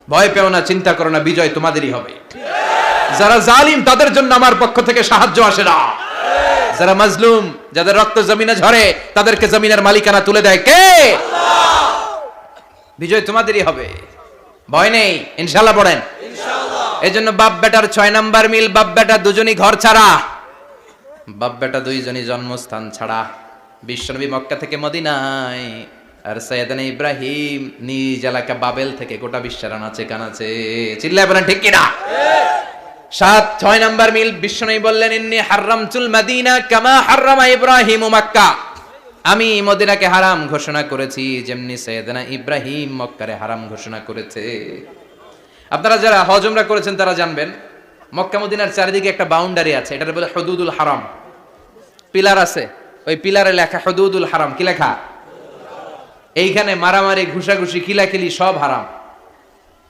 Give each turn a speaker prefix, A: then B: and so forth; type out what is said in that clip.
A: ভয় পেও না, চিন্তা করো না, বিজয় তোমাদেরই হবে। যারা জালিম তাদের জন্য আমার পক্ষ থেকে সাহায্য আসে না। যারা মাজলুম, যাদের রক্ত জমিনে ঝরে, তাদেরকে জমিনের মালিকানা তুলে দেয় কে? আল্লাহ। বিজয় তোমাদেরই হবে, ভয় নেই, ইনশাআল্লাহ পড়েন ইনশাআল্লাহ। এজন্য বাপ বেটার 6 নাম্বার মিল, বাপ বেটা দুজনই ঘর ছাড়া, বাপ বেটা দুইজনই জন্মস্থান ছাড়া। বিশ্বনবী মক্কা থেকে মদিনায়, আর সাইয়েদনা ইব্রাহিম নিজ এলাকা বাবেল থেকে গোটা বিশ্বের আনাচে কানাচে। চিল্লায় বলেন ঠিক কিনা? 6 নাম্বার মিল, বিশ্বনবী বললেন ইন্নী হারামতুল মাদিনা কামা হারামা ইব্রাহিম মক্কা। আমি মদিনাকে হারাম ঘোষণা করেছি যেমনি সাইয়েদনা ইব্রাহিম মক্কারে হারাম ঘোষণা করেছে। আপনারা যারা হজ উমরা করেছেন তারা জানবেন, মক্কা মদিনার চারিদিকে একটা বাউন্ডারি আছে, এটার বলে হুদুদুল হারাম। পিলার আছে, ওই পিলারে লেখা হুদুদুল হারাম। কি লেখা? এইখানে মারামারি, ঘুষাঘুষি, খিলাখিলি সব হারাম।